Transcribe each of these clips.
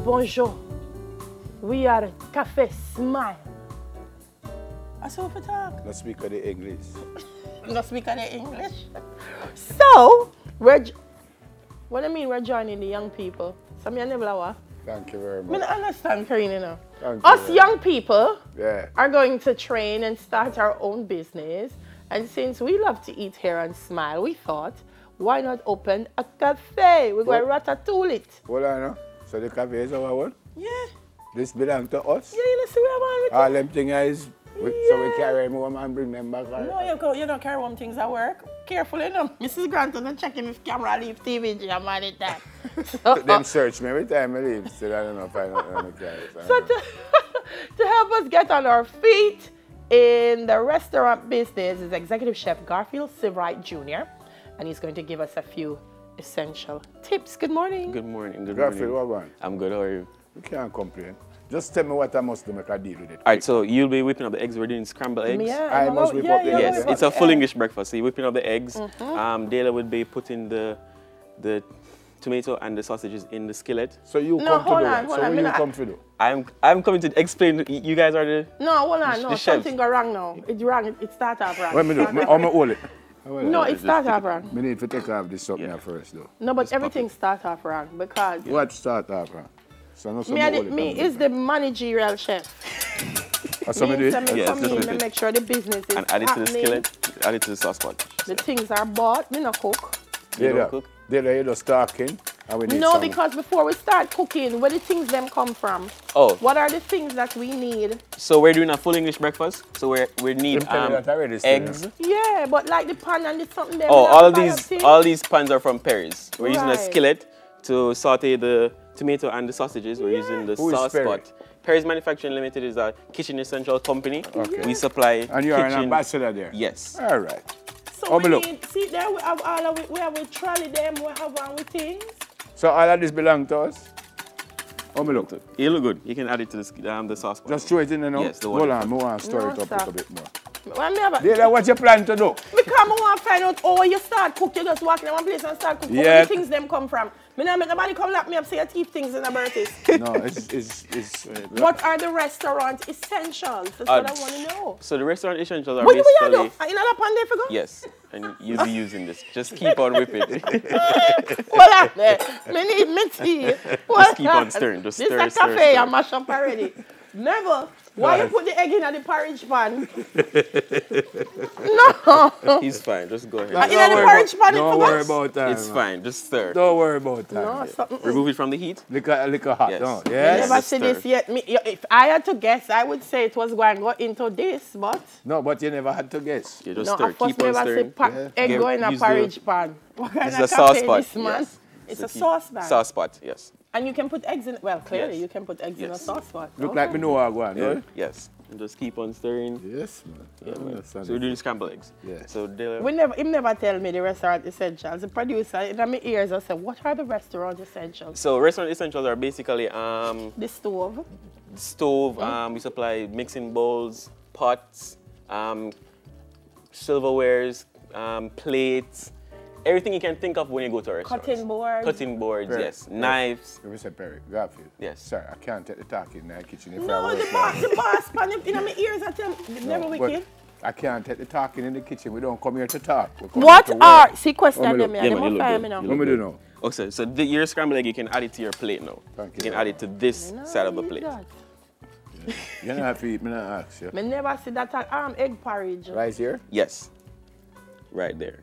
Bonjour. We are Cafe Smile. That's how we talk. Let's speak of the English. Let's speak of the English. So, what I mean, we're joining the young people. Some young people. Thank you very much. I don't understand, Karina, now. Thank Us you. young people Yeah. are going to train and start our own business. And since we love to eat here and smile, we thought, why not open a cafe? We're going to ratatouille it. Hold on now. So the cafe is our one? Yeah. This belongs to us? Yeah, you know, see where I'm on with All them things so we Yeah. carry them home and bring them back. No, you don't carry one things at work. Carefully, no. Mrs. Granton, don't check him if camera leave TVJ. I'm on it that. So, Them search me every time I leave. Still, I don't know if I know how to carry it. so to help us get on our feet in the restaurant business is Executive Chef Garfield Sivright Jr. And he's going to give us a few essential tips. Good morning. Good morning. Good Garfield, morning. what one? I'm good. How are you? You can't complain. Just tell me what I must do to make a deal with it. All right, so you'll be whipping up the eggs. We're doing scrambled eggs. Yeah, I must whip up the eggs. Yes, it's a full English breakfast. So you're whipping up the eggs. Dayla would be putting the tomato and the sausages in the skillet. So you No, come to hold do on, it. hold So on, what me you not- come to do? I'm coming to explain. You guys are the. No, hold on. No, The chefs. something go wrong now. It's wrong. It starts off wrong. What me do? Start off How me wrong. hold it? No, it starts off wrong. Me need to take off this something Yeah. here first though. No, but Just pop everything starts off wrong because What start off, huh? So no me, something hold it. me is the managerial chef. Or something do Means it? that me Yes, come just in whip and it. make sure the business is And add it to the happening. skillet. Add it to the sauce pot. The things are bought. Me no cook. You There, don't cook? there, you just talking. And we need No, some. because before we start cooking, where the things them come from? Oh, What are the things that we need? so we're doing a full English breakfast. So we need Them tell me that already, still, eggs. Yeah, but like the pan and the something there. Oh, we don't buy up things. all these pans are from Perry's. We're using a Right. skillet to saute the tomato and the sausages. We're using the Who is sauce Perry? pot. Perry's Manufacturing Limited is a kitchen essential company. Okay. We supply And you are an kitchen. ambassador there? Yes. All right. So Oh, we me look. need, see there we have all of we have a trolley them, we have one with things. So all of this belong to us? Oh, me look. You look good. You can add it to the sauce pot. Just throw it in there now? Yes, the one Hold in on, I want to stir No, it up stop. a bit more. When me have a, Dada, what you plan to do? because I want to find out how you start cook, you just walk in one place and start cooking. Yeah. Where the things them come from. Me not make nobody come lock me up say you thief things in a birthday. No, it's What are the restaurant essentials? That's what I want to know. So the restaurant essentials are What do we have basically... though? You know that pan there for go? Yes. And you'll be using this. Just keep on whipping. Hold on there. Me need me tea. Just keep on stirring. Just this stir, is a stir, cafe, stir. I mash up already. Never. Why you Right. put the egg in the porridge pan? No. He's fine. Just go ahead. You know the porridge pan Don't it worry for about that. It's fine. Just stir. Don't worry about that. No, something. Remove it from the heat. Liquor hot, Yes. no? I Yes? never Just see stir. this yet. If I had to guess, I would say it was going to go into this, but No, but you never had to guess. You just no, stir. I first Keep on never see stirring. Yeah. egg Give- going in a use the- porridge pan. What kind It's of a sauce cafe pot. this, man? Yes. It's So a keep- sauce pan. Sauce pot, yes. And you can put eggs in, well, clearly Yes. you can put eggs in a Yes. sauce pot. Look Okay. like me know how I go on, Yeah. yeah? Yes. And just keep on stirring. Yes, man. Yeah, I man. understand So we're it. doing scrambled eggs. Yeah. So they'll... Him never tell me the restaurant essentials. The producer in my ears, I said, what are the restaurant essentials? So restaurant essentials are basically The stove. stove. We supply mixing bowls, pots, silverwares, plates, everything you can think of when you go to a restaurant. Cutting boards. Cutting boards, Perry, yes. Knives. Let me say Perry, Garfield. Yes. Sir, I can't take the talk in the kitchen if I No, work the here. boss pan in my ears, I tell him, never No, wicked. but I can't take the talking in the kitchen. We don't come here to talk. We come What here to are, work. see question Oh, me them look. here, Yeah, they man, you must look fire good. me now. You What me do now? Okay, so your scrambled egg, you can add it to your plate now. Thank You you. can add it to this side of the plate. You don't have to eat, me not ask you. Me never see that egg porridge. Right here? Yes. Right there.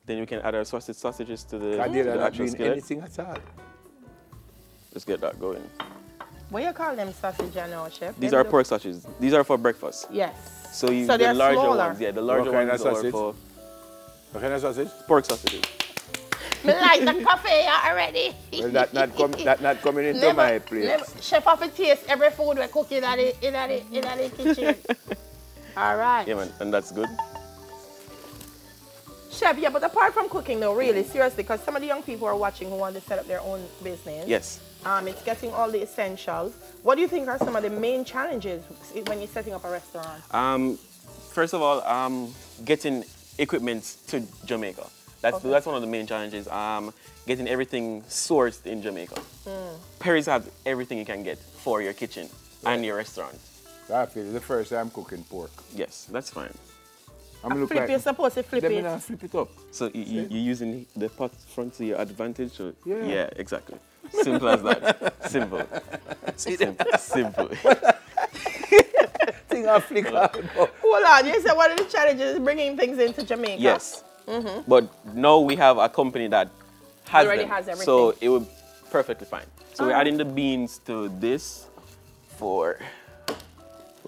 Then we can add our sausages to the, I to did the not actual mean skillet. anything at all. Let's get that going. What you call them sausage now, chef? These Them are look- pork sausages. These are for breakfast. Yes. So, So the they're larger smaller. ones, yeah, the larger What kind ones of are sausage? for What kind of sausage? pork sausages. Me like the cafe already. Well, that not coming into Never- my plate. never- Chef have to taste every food we cook in the kitchen. All right. Yeah, man, and that's good. Chef, yeah, but apart from cooking though, really, seriously, because some of the young people are watching who want to set up their own business. Yes. It's getting all the essentials. What do you think are some of the main challenges when you're setting up a restaurant? First of all, getting equipment to Jamaica. That's one of the main challenges. Getting everything sourced in Jamaica. Perry's have everything you can get for your kitchen and your restaurant. I feel it's the first time cooking pork. Yes, that's fine. You're supposed to flip it. Let me flip it up. So you're using the pot front to your advantage? So Yeah. Exactly. Simple as that. Simple. Simple. Thing I flick out. Hold on, you said one of the challenges is bringing things into Jamaica. Yes. But now we have a company that Already them, has everything. so it would perfectly fine. So we're adding the beans to this we're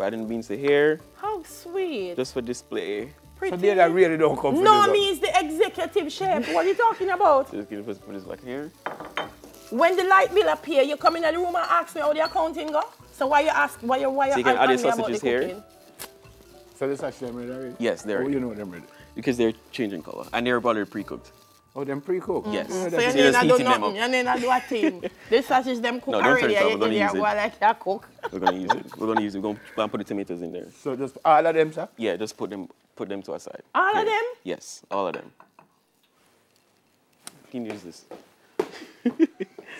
adding beans to here How sweet. just for display. Pretty. So that really don't come from No, the me is the executive chef. What are you talking about? Just gonna put this back here. When the light bill appear, you come in the room and ask me how the accounting go. So why you ask? Why you So you can add your me about sausages the here. cooking? So this actually them ready already? Yes, they're Oh, ready. you know them ready. Because they're changing color and they're probably pre-cooked. Oh, them pre-cooked? Yes. Yeah, So that's you You're need just to do heating them nothing. up. You need to do a thing. This sausage them cook No, don't turn already. it on, we're gonna You use it. like you cook. We're gonna use it. We're gonna use it. We're gonna put the tomatoes in there. So just all of them, sir? Yeah, just put them to a side. All of Here. them? Yes, all of them. You can use this.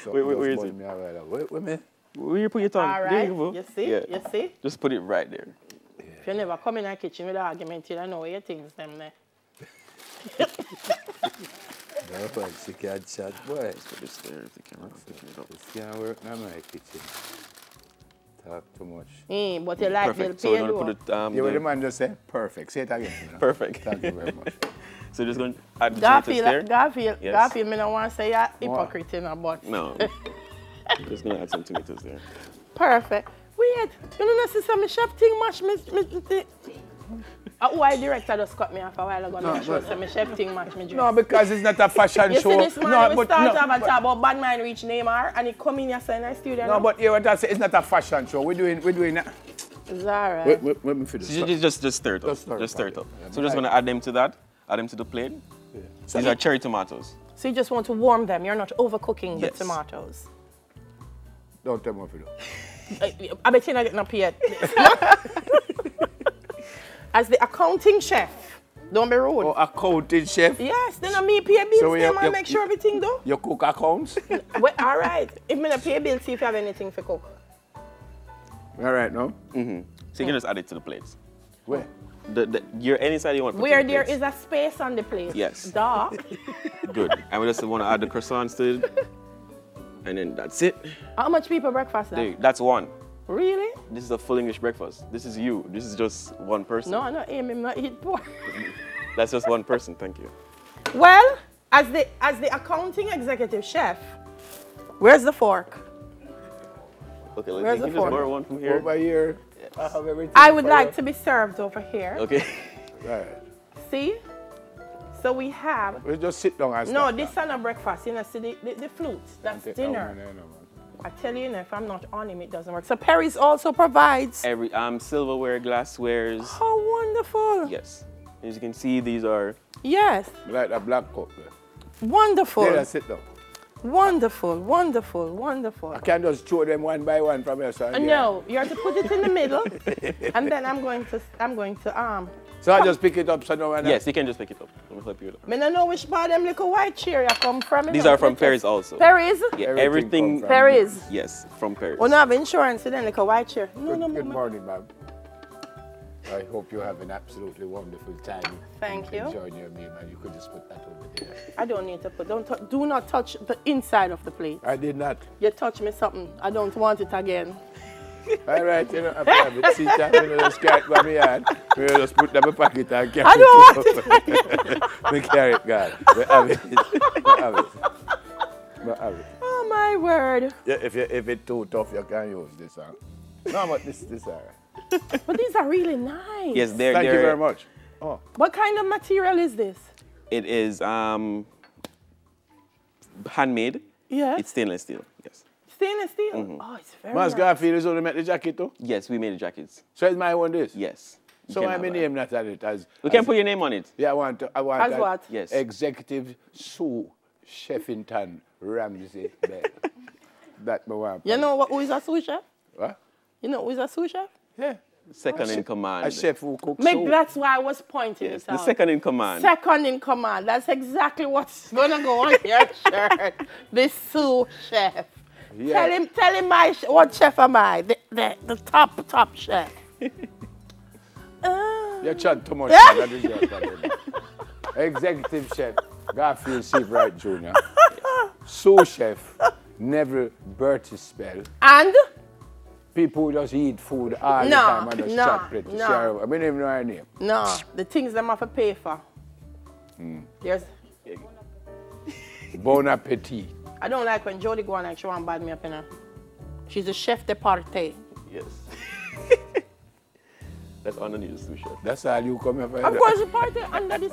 So Wait, where just is it? boil me all right up. Wait, man. Where you put your tongue? All There right. you go. You see? Yeah. You see? Just put it right there. If you never come in the kitchen with an argument, you don't know where your things them there. No, but she can't chat, boy. Put this there if you can. Picking it up. This can't work in my kitchen. Talk too much. But you like the Perfect. So we're gonna put it. Yeah, what the man just said? Perfect. Say it again. You know. Perfect. Thank you very much. So just going to add the tomatoes there. Garfield, Yes. Garfield, me don't want to say you're hypocrite in a but. No. Just gonna add some tomatoes there. Perfect. Wait, you know see some chef thing much me. Why director just cut me off a while ago? No, sure, my chef thing match me dress. No, because it's not a fashion You show. see this man, no, we but, start no, off and talk about bad man reach Neymar and he come in here in the studio. no, but here what I say, it's not a fashion show. We're doing that. It's alright. Wait, me finish. So just stir it up. Just stir it up. Yeah, So we're just gonna add them to that. Add them to the plate. Yeah. These are cherry tomatoes. So you just want to warm them, you're not overcooking Yes. the tomatoes. Don't tell me what to do. I bet you're not getting up yet. As the accounting chef, don't be rude. Oh, accounting chef. Yes, then I me pay bills So them you- and make sure everything do. You cook accounts? Well, all right. If me not pay bills, see if you have anything for cook. All right, no? So you can just add it to the plates. Where? Any side you want. to put Where to the there plates. is a space on the plate. Yes. Dark. Good. And we just want to add the croissants to it. And then that's it. How much people breakfast There, now? that's one. Really? This is a full English breakfast. This is you. This is just one person. No, I'm not aiming, I'm not eat poor. That's just one person. Thank you. Well, as the accounting executive chef, where's the fork? Okay, Where's let's the just fork? borrow one from here. Over here. I have everything. I would for like you. to be served over here. Okay. All right. See? So we have. We'll just sit down and No, start this now. is not breakfast. You know, see the flute. That's Take dinner. that one, no, man. I tell you, if I'm not on him, it doesn't work. So Perry's also provides. Every silverware, glasswares. How wonderful. Yes. As you can see, these are Yes. Like that black cup there. Wonderful. Yeah, sit down. Wonderful, wonderful, wonderful. I can't just throw them one by one from your side. No, you have to put it in the middle, and then I'm going to So I just pick it up so no one. yes. You can just pick it up. Let me help you with it. I don't know which part them little white chair you come from. These are from Paris also. Paris? Yeah, Everything everything. come from- Paris. Yes, from Paris. Oh, no, have insurance, then like a white chair. No, no, Good mama. morning, ma'am. I hope you have an absolutely wonderful time. Thank you. Enjoying your meal, man. You could just put that over there. I don't need to put, do not touch the inside of the plate. I did not. You touch me something, I don't want it again. All right, you know, I have it. See that? You know, just carry it by my hand. We just put them in my pocket and carry I don't want it. We carry it, God. We have it. We have it. We have it. Oh, my word. Yeah, if it's too tough, you can use this. Huh? No, but this all right. But these are really nice. Yes, Thank you very much. Oh, What kind of material is this? It is handmade. Yes. It's stainless steel. Yes. Stainless steel. Oh, it's very Mas nice. Garfield is only make the jacket too? Yes, we made the jackets. So it's my one this? Yes. You So can I have may that. name that at it as... We can put your name on it. Yeah, I want As that what? Yes. Executive Sue Sheffington Ramsey Bell. That me want. You know who is a sous chef? What? You know who is a sous chef? Yeah. Second in command. A chef who cooks Maybe soup. that's why I was pointing Yes, it the out. second in command. Second in command. That's exactly what's gonna go on your shirt. The sous chef. Yeah. Tell him what chef am I? The top chef. You chat too much. That is your problem. Executive chef, Garfield Seabright Jr. Sous chef, Neville Burtis Spell. And People who just eat food all the time and just chat pretty. I mean, even know her name. no, the things them have to pay for. There's. Bon appetit. I don't like when Jodie go on like she want to bad me up in her. She's a chef de partie. Yes. That's underneath the sous chef. That's all you come here for. Of course, the party under this.